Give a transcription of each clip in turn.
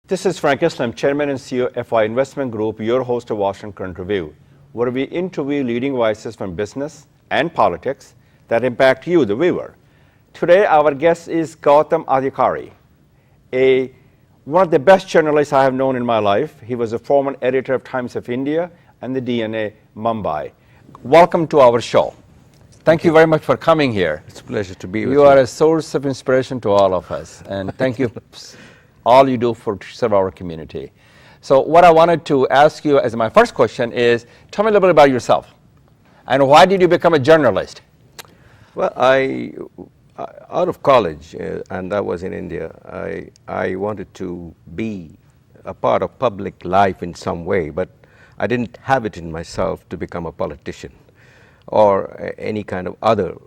This is Frank Islam, Chairman and CEO of FI Investment Group, your host of Washington Current Review, where we interview leading voices from business and politics that impact you, the viewer. Today, our guest is Gautam Adhikari, one of the best journalists I have known in my life. He was a former editor of Times of India and the DNA Mumbai. Welcome to our show. Thank you very much for coming here. It's a pleasure to be with you. You are a source of inspiration to all of us, and thank you all you do for serve our community. So what I wanted to ask you as my first question is, tell me a little bit about yourself, and why did you become a journalist? Well, out of college, and that was in India, I wanted to be a part of public life in some way, but I didn't have it in myself to become a politician or any kind of other,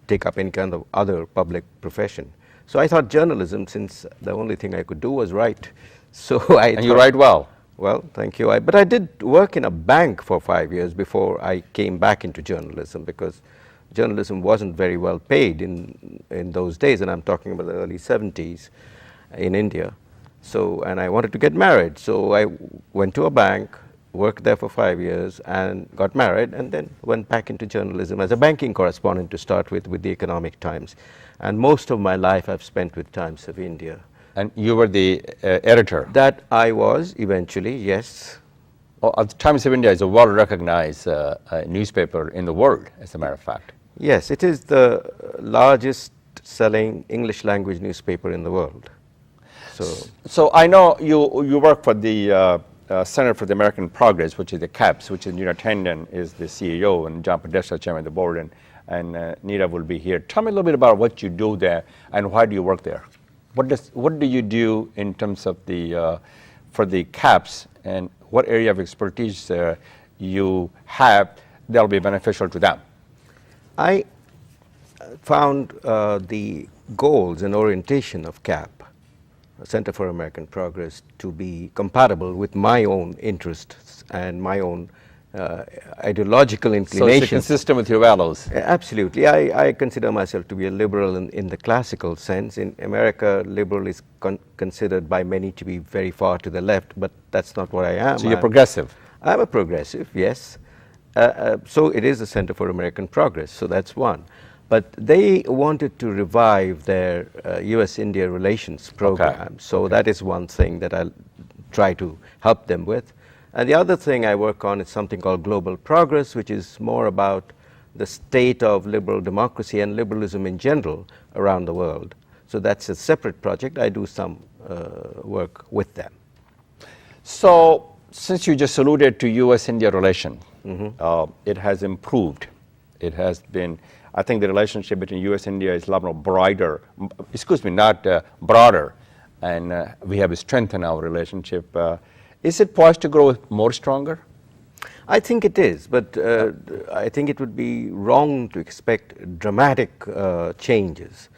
take up any kind of other public profession. So I thought journalism, since the only thing I could do was write. So And you write well. Well, thank you. But I did work in a bank for 5 years before I came back into journalism, because journalism wasn't very well paid in those days, and I'm talking about the early 70s in India. So, and I wanted to get married. So I went to a bank, worked there for 5 years, and got married, and then went back into journalism as a banking correspondent to start with the Economic Times. And most of my life I've spent with Times of India. And you were the editor? That I was eventually, yes. Well, Times of India is a well-recognized newspaper in the world, as a matter of fact. Yes, it is the largest selling English language newspaper in the world. So I know you work for the Center for the American Progress, which is the CAPS, which is Nina Tandon is the CEO, and John Podesta, chairman of the board, and Nita will be here. Tell me a little bit about what you do there and why do you work there? What do you do in terms of the for the CAPS, and what area of expertise you have that will be beneficial to them? I found the goals and orientation of CAP, Center for American Progress, to be compatible with my own interests and my own ideological inclinations. So it's consistent with your values? Absolutely. I consider myself to be a liberal in the classical sense. In America, liberal is considered by many to be very far to the left, but that's not what I am. So you're progressive? I'm a progressive, yes. So it is the Center for American Progress, so that's one. But they wanted to revive their U.S.-India relations program. Okay. So that is one thing that I'll try to help them with. And the other thing I work on is something called Global Progress, which is more about the state of liberal democracy and liberalism in general around the world. So that's a separate project. I do some work with them. So since you just alluded to U.S.-India relation, it has improved. It has been, I think the relationship between U.S.-India is a lot more broader, broader, and we have strengthened our relationship. Is it poised to grow more stronger? I think it is, but I think it would be wrong to expect dramatic changes.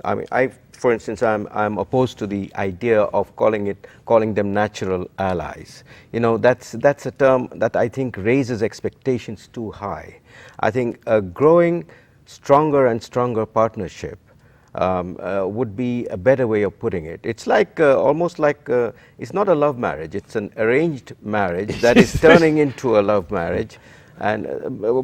I mean, for instance, I'm opposed to the idea of calling them natural allies. You know, that's a term that I think raises expectations too high. I think a growing stronger and stronger partnership would be a better way of putting it. It's like almost like it's not a love marriage. It's an arranged marriage that is turning into a love marriage, and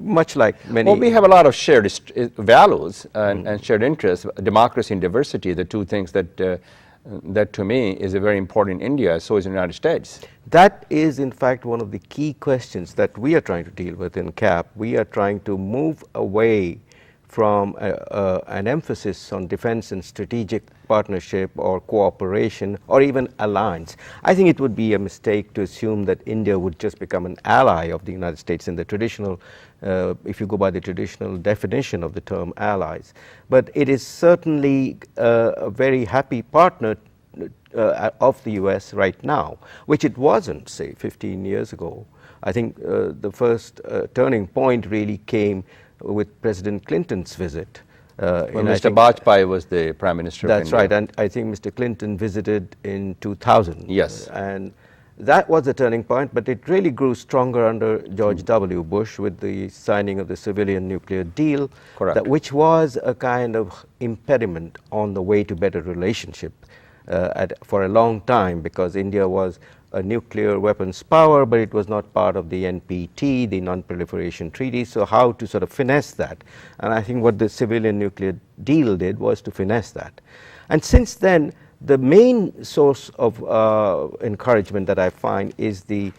much like many. Well, we have a lot of shared values and shared interests. Democracy and diversity, the two things that that to me is very important in India. So is in the United States. That is, in fact, one of the key questions that we are trying to deal with in CAP. We are trying to move away from an emphasis on defense and strategic partnership or cooperation or even alliance. I think it would be a mistake to assume that India would just become an ally of the United States in the traditional, if you go by the traditional definition of the term allies. But it is certainly a very happy partner of the US right now, which it wasn't, say, 15 years ago. I think the first turning point really came with President Clinton's visit. When Mr. Bajpayee was the Prime Minister of India. That's right, and I think Mr. Clinton visited in 2000. Yes. And that was the turning point, but it really grew stronger under George W. Bush with the signing of the civilian nuclear deal. Correct. Which was a kind of impediment on the way to better relationship. for a long time, because India was a nuclear weapons power, but it was not part of the NPT, the Non-Proliferation Treaty. So how to sort of finesse that? And I think what the civilian nuclear deal did was to finesse that. And since then, the main source of encouragement that I find is the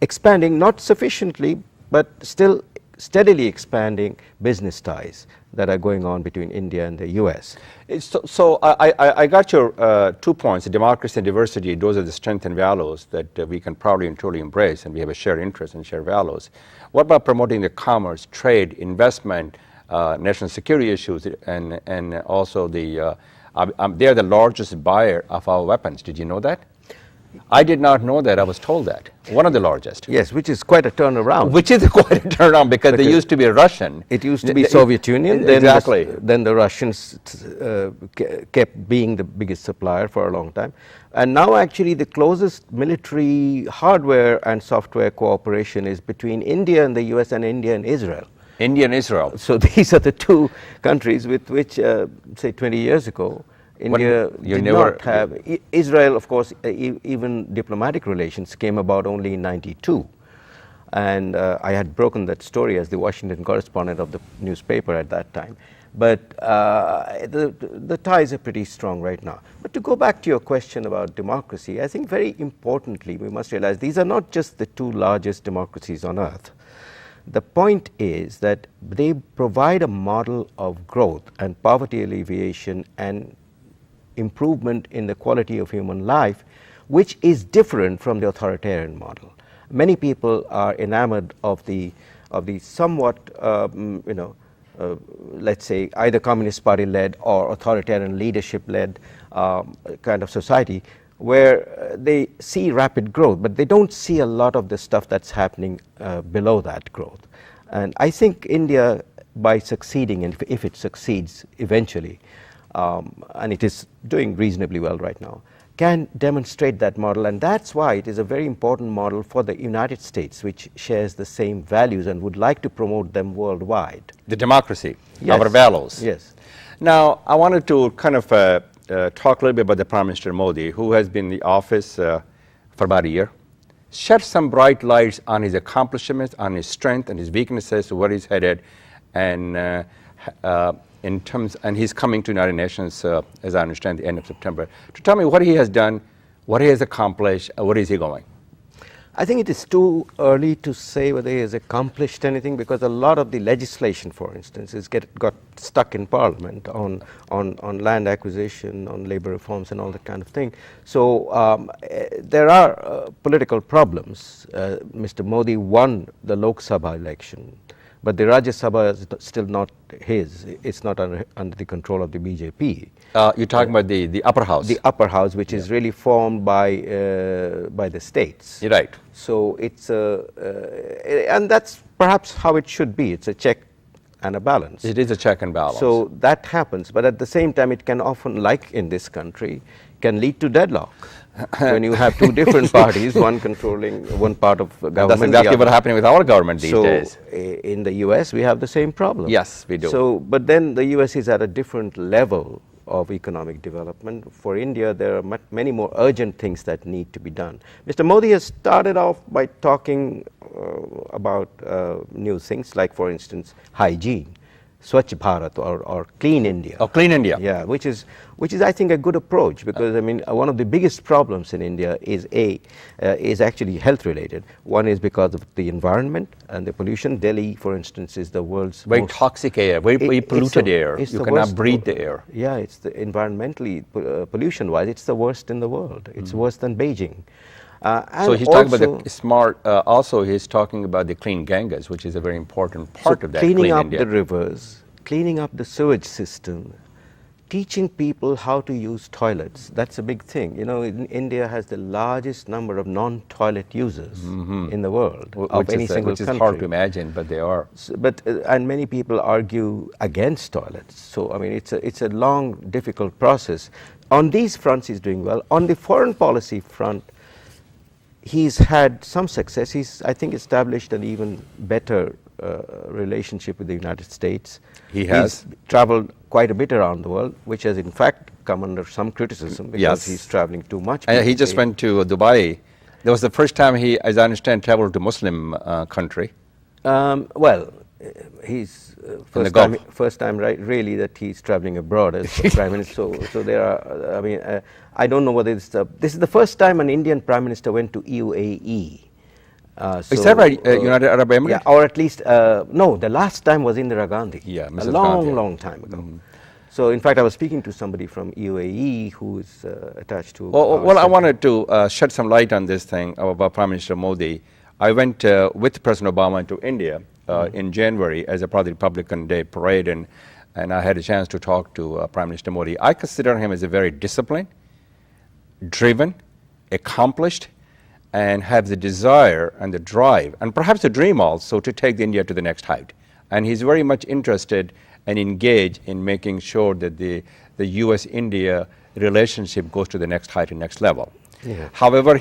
expanding, not sufficiently, but still steadily expanding business ties that are going on between India and the US. So I got your 2 points, democracy and diversity. Those are the strengths and values that we can proudly and truly embrace, and we have a shared interest and shared values. What about promoting the commerce, trade, investment, national security issues, and also they're the largest buyer of our weapons. Did you know that? I did not know that. I was told that. One of the largest. Yes, which is quite a turnaround. Which is quite a turnaround because they used to be Russian. It used to be Soviet Union. Exactly. Then the Russians kept being the biggest supplier for a long time. And now actually the closest military hardware and software cooperation is between India and the US, and India and Israel. India and Israel. So these are the two countries with which, say 20 years ago, India did not have. Israel, of course, even diplomatic relations came about only in '92. And I had broken that story as the Washington correspondent of the newspaper at that time. But the ties are pretty strong right now. But to go back to your question about democracy, I think very importantly, we must realize these are not just the two largest democracies on earth. The point is that they provide a model of growth and poverty alleviation and improvement in the quality of human life, which is different from the authoritarian model. Many people are enamored of the somewhat, let's say, either Communist Party led or authoritarian leadership led kind of society, where they see rapid growth, but they don't see a lot of the stuff that's happening below that growth. And I think India, by succeeding, and if it succeeds eventually, and it is doing reasonably well right now, can demonstrate that model. And that's why it is a very important model for the United States, which shares the same values and would like to promote them worldwide. The democracy, yes. Our values. Yes. Now, I wanted to kind of talk a little bit about the Prime Minister Modi, who has been in the office for about a year. Shed some bright lights on his accomplishments, on his strength and his weaknesses, where he's headed, and and he's coming to United Nations, as I understand, the end of September. To tell me what he has done, what he has accomplished, where is he going? I think it is too early to say whether he has accomplished anything, because a lot of the legislation, for instance, got stuck in Parliament on land acquisition, on labor reforms and all that kind of thing. So there are political problems. Mr. Modi won the Lok Sabha election, but the Rajya Sabha is still not his. It's not under the control of the BJP. You're talking about the upper house. The upper house, which is really formed by the states. You're right. So it's and that's perhaps how it should be. It's a check and a balance. It is a check and balance. So that happens, but at the same time, it can often, like in this country, can lead to deadlock. When you have two different parties, one controlling one part of government. That's exactly what's happening with our government these days. So in the US, we have the same problem. Yes, we do. So, but then the US is at a different level of economic development. For India, there are many more urgent things that need to be done. Mr. Modi has started off by talking about new things, like, for instance, hygiene. Swachh Bharat or Clean India. Oh, Clean India. Yeah, which is I think a good approach, because I mean one of the biggest problems in India is actually health related. One is because of the environment and the pollution. Delhi, for instance, is the world's very toxic air, very polluted air. You cannot breathe the air. Yeah, it's environmentally pollution wise, it's the worst in the world. It's worse than Beijing. So he's talking about the smart, also he's talking about the clean Ganges, which is a very important part of that clean India. Cleaning up the rivers, cleaning up the sewage system, teaching people how to use toilets. That's a big thing. You know, India has the largest number of non-toilet users in the world of any single country. Which is hard to imagine, but they are. So, and many people argue against toilets. So I mean, it's a long, difficult process. On these fronts, he's doing well. On the foreign policy front, he's had some success. He's, I think, established an even better relationship with the United States. He has. He's traveled quite a bit around the world, which has in fact come under some criticism because Yes. he's traveling too much. He people just say. went to Dubai. That was the first time he, as I understand, traveled to Muslim country. Well, he's In the Gulf. first time, right? Really, that he's traveling abroad as a prime minister. So there are. I mean, I don't know whether this is the first time an Indian prime minister went to UAE. Is that right? United Arab Emirates? Yeah, or at least no. The last time was Indira Gandhi. Yeah, a Mrs. long, Gandhi. long time ago. So, in fact, I was speaking to somebody from UAE who is attached to. Well, I wanted to shed some light on this thing about Prime Minister Modi. I went with President Obama to India in January as a part of the Republican Day parade, and I had a chance to talk to Prime Minister Modi. I consider him as a very disciplined, driven, accomplished, and have the desire and the drive, and perhaps the dream also, to take India to the next height. And he's very much interested and engaged in making sure that the U.S.-India relationship goes to the next height and next level. Yeah. However,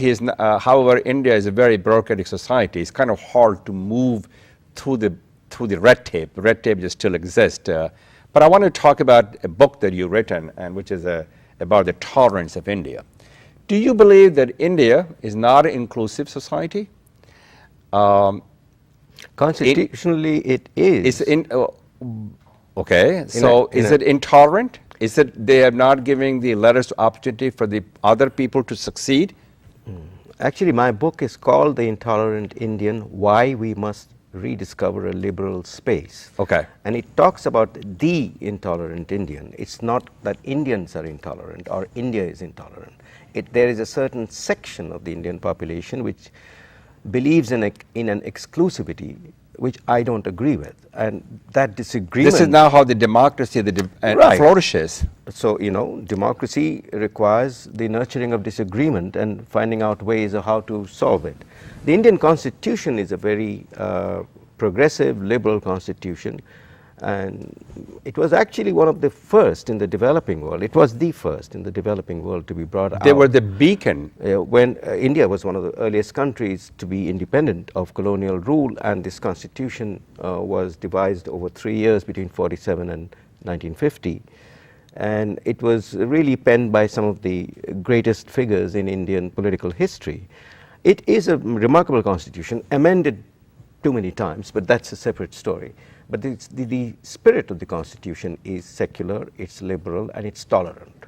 however, India is a very bureaucratic society. It's kind of hard to move through the red tape. The red tape just still exists. But I want to talk about a book that you've written, and which is about the tolerance of India. Do you believe that India is not an inclusive society? Constitutionally, it is. Okay, so is it intolerant? Is it they are not giving the letters to opportunity for the other people to succeed? Actually, my book is called The Intolerant Indian, Why We Must Rediscover a Liberal Space. Okay. And it talks about the intolerant Indian. It's not that Indians are intolerant or India is intolerant. There is a certain section of the Indian population which believes in an exclusivity which I don't agree with. And that disagreement... This is now how the democracy Right. flourishes. So, democracy requires the nurturing of disagreement and finding out ways of how to solve it. The Indian Constitution is a very progressive, liberal constitution, and it was actually one of the first in the developing world. It was the first in the developing world to be brought out. They were the beacon. When India was one of the earliest countries to be independent of colonial rule, and this constitution was devised over 3 years between 47 and 1950. And it was really penned by some of the greatest figures in Indian political history. It is a remarkable constitution, amended too many times, but that's a separate story. But the spirit of the Constitution is secular, it's liberal, and it's tolerant.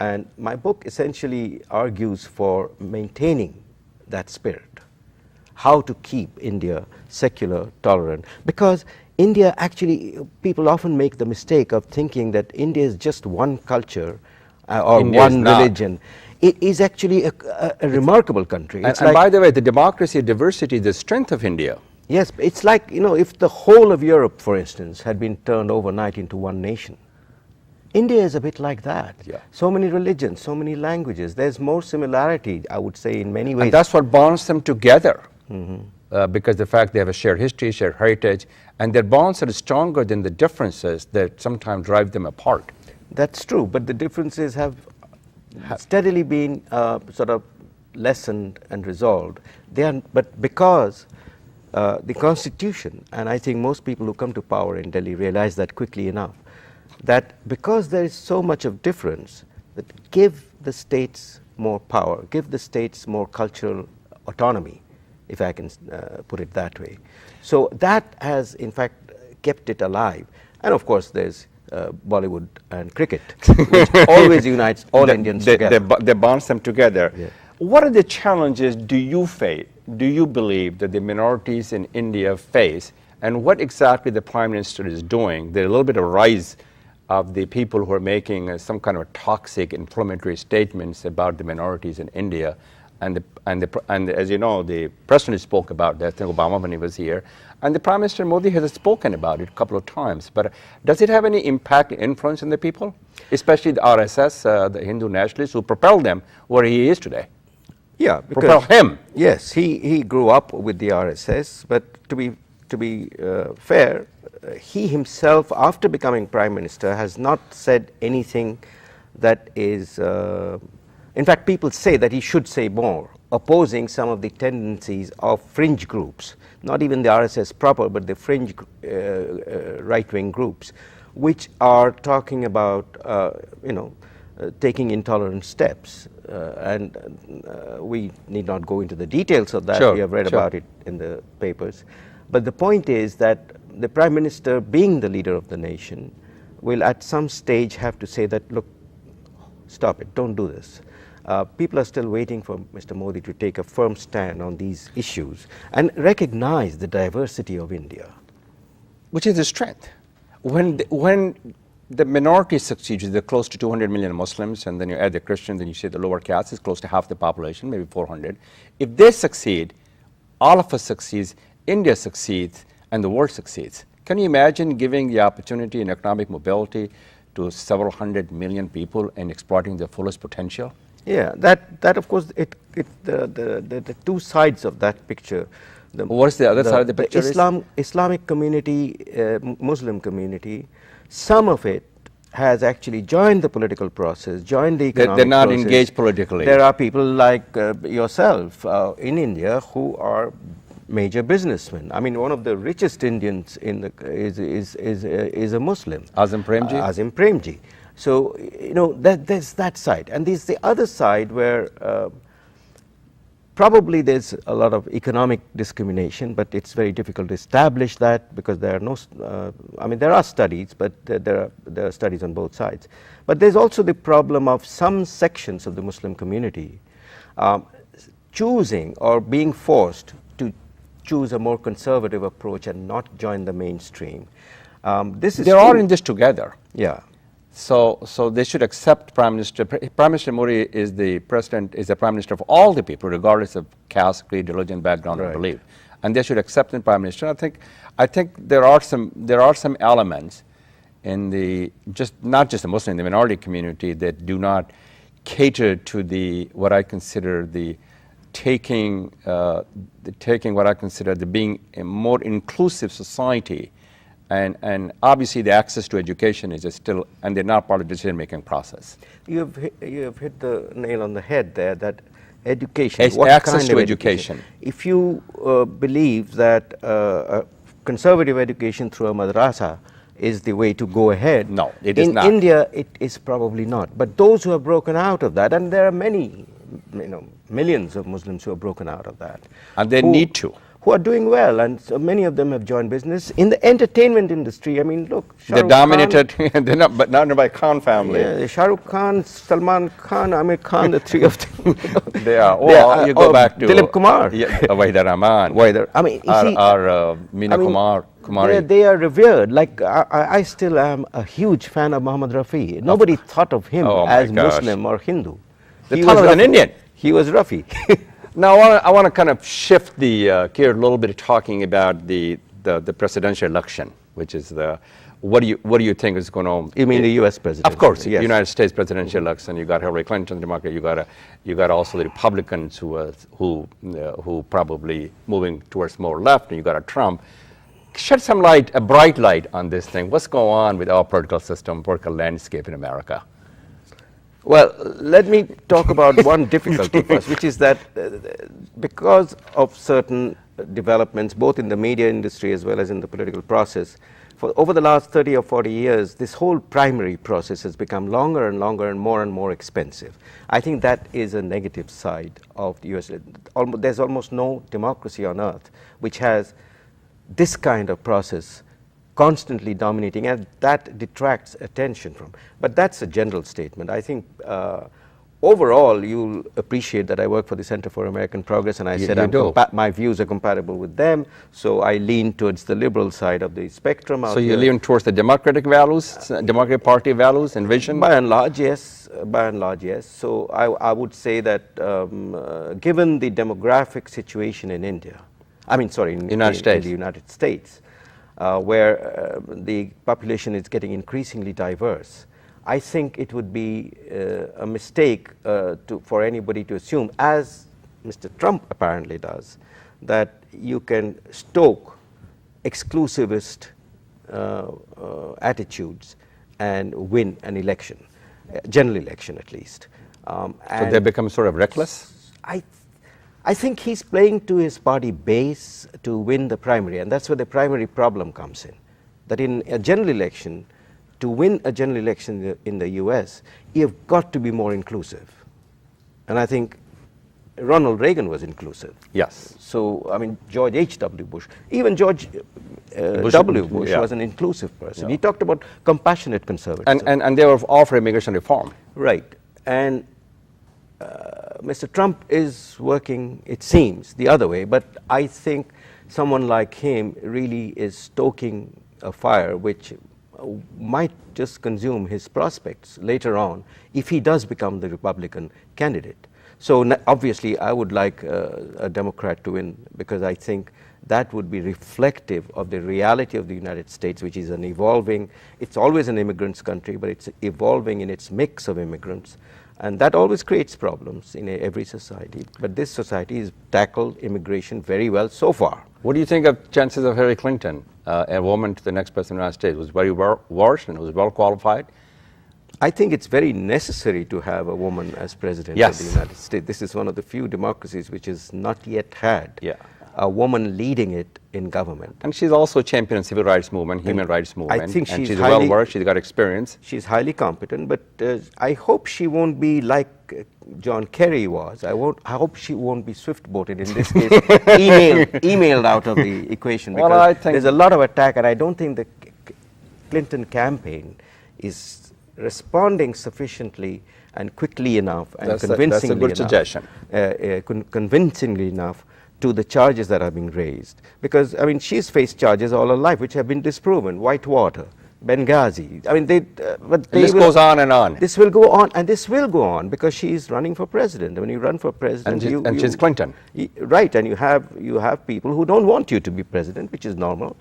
And my book essentially argues for maintaining that spirit, how to keep India secular, tolerant. Because India actually, people often make the mistake of thinking that India is just one culture or India one is not. religion. It is actually a remarkable country. And by the way, the democracy, diversity, the strength of India. Yes, it's like, if the whole of Europe, for instance, had been turned overnight into one nation. India is a bit like that. Yeah. So many religions, so many languages. There's more similarity, I would say, in many ways. And that's what bonds them together. Because the fact they have a shared history, shared heritage, and their bonds are stronger than the differences that sometimes drive them apart. That's true, but the differences have steadily been sort of lessened and resolved. But because the Constitution, and I think most people who come to power in Delhi realize that quickly enough, that because there is so much of difference, that give the states more power, give the states more cultural autonomy, if I can put it that way. So that has, in fact, kept it alive. And of course, there's Bollywood and cricket, which always unites all Indians together. They bonds them together. Yeah. What are the challenges do you believe that the minorities in India face, and what exactly the Prime Minister is doing? There's a little bit of rise of the people who are making some kind of toxic inflammatory statements about the minorities in India. And as you know, the President spoke about that, Obama, when he was here, and the Prime Minister Modi has spoken about it a couple of times. But does it have any impact, influence on the people, especially the RSS, the Hindu nationalists, who propelled them where he is today? Yeah, Propel him. Yes, he grew up with the RSS, but to be fair, he himself, after becoming Prime Minister, has not said anything that is. In fact, people say that he should say more, opposing some of the tendencies of fringe groups, not even the RSS proper, but the fringe right-wing groups, which are talking about, taking intolerant steps. And we need not go into the details of that. Sure, We have read sure. about it in the papers. But the point is that the Prime Minister, being the leader of the nation, will at some stage have to say that, look, stop it, don't do this. People are still waiting for Mr. Modi to take a firm stand on these issues and recognize the diversity of India. Which is the strength. When the minority succeeds, they're close to 200 million Muslims, and then you add the Christians, and you say the lower caste is close to half the population, maybe 400. If they succeed, all of us succeeds, India succeeds, and the world succeeds. Can you imagine giving the opportunity and economic mobility to several hundred million people and exploiting their fullest potential? Yeah, that of course, the two sides of that picture. What's the other side of the picture? Islamic community, Muslim community, some of it has actually joined the political process, joined the economic They're not process. engaged politically. There are people like yourself in India who are major businessmen. I mean, one of the richest Indians in the is a Muslim. Azim Premji? Azim Premji. So, you know, there's that side. And there's the other side where probably there's a lot of economic discrimination, but it's very difficult to establish that because there are no, I mean, there are studies, but there are studies on both sides. But there's also the problem of some sections of the Muslim community choosing or being forced to choose a more conservative approach and not join the mainstream. They're all in this together. Yeah. So they should accept Prime Minister. Prime Minister Modi is the president, is the Prime Minister of all the people, regardless of caste, creed, religion, background, or belief, and they should accept the Prime Minister. I think there are some elements in the not just the Muslim, the minority community that do not cater to the what I consider the taking what I consider the being a more inclusive society. And obviously the access to education is still, and they're not part of the decision-making process. You have hit the nail on the head there, that education. What access kind to education. If you believe that conservative education through a madrasa is the way to go ahead. No, it is not. In India, it is probably not. But those who have broken out of that, and there are many, millions of Muslims who have broken out of that. And they need to. Who are doing well, and so many of them have joined business in the entertainment industry. I mean, look, they're dominated, they're not, but not by Khan family. Yeah, Shah Rukh Khan, Salman Khan, Amir Khan, the three of them. They are. Well, you go back to Dilip Kumar, yeah, Wahida Rahman. I mean, Meena Kumari. They are revered. Like I still am a huge fan of Muhammad Rafi. Nobody thought of him as Muslim or Hindu. They thought he was an Indian. He was Rafi. Now, I want to kind of shift the gear a little bit, talking about the presidential election, which is what do you think is going on? You mean the U.S. president? Of course, yes. United States presidential election. You got Hillary Clinton, Democrat. You got also the Republicans who probably moving towards more left, and you got a Trump. Shed some light, a bright light on this thing. What's going on with our political system, political landscape in America? Well, let me talk about one difficulty first, which is that because of certain developments, both in the media industry as well as in the political process, over the last 30 or 40 years, this whole primary process has become longer and longer and more expensive. I think that is a negative side of the U.S. There's almost no democracy on earth which has this kind of process constantly dominating, and that detracts attention from. But that's a general statement. I think overall you'll appreciate that I work for the Center for American Progress, and I said my views are compatible with them, so I lean towards the liberal side of the spectrum. So you lean towards the democratic values, Democratic Party values and vision? By and large, yes. So I would say that given the demographic situation in India, in the United States, where the population is getting increasingly diverse, I think it would be a mistake for anybody to assume, as Mr. Trump apparently does, that you can stoke exclusivist attitudes and win an election, general election at least. So they become sort of reckless? I think he's playing to his party base to win the primary, and that's where the primary problem comes in. That in a general election, to win a general election in the US, you've got to be more inclusive. And I think Ronald Reagan was inclusive. Yes. So, I mean, George H.W. Bush, even George W. Bush yeah. was an inclusive person. Yeah. He talked about compassionate conservatism. And they were all for immigration reform. Right. And Mr. Trump is working, it seems, the other way, but I think someone like him really is stoking a fire which might just consume his prospects later on if he does become the Republican candidate. So obviously I would like a Democrat to win, because I think that would be reflective of the reality of the United States, which is an evolving, it's always an immigrant's country, but it's evolving in its mix of immigrants. And that always creates problems in every society. But this society has tackled immigration very well so far. What do you think of chances of Hillary Clinton, a woman to the next president of the United States, who's very versed and who's well qualified? I think it's very necessary to have a woman as president Yes. of the United States. This is one of the few democracies which has not yet had Yeah. a woman leading it in government. And she's also a champion of civil rights movement, human rights movement. I think and she's well highly- versed, she's got experience. She's highly competent, but I hope she won't be like John Kerry was. I hope she won't be swift-boated in this case, emailed out of the equation, because Well, I think there's a lot of attack, and I don't think the Clinton campaign is responding sufficiently and quickly enough and convincingly that's a good suggestion. convincingly enough to the charges that are being raised. Because, I mean, she's faced charges all her life which have been disproven. Whitewater, Benghazi. I mean, This goes on and on. This will go on, and this will go on, because she is running for president. When you run for president, And she's Clinton. Right, and you have people who don't want you to be president, which is normal.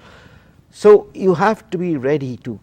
So you have to be ready to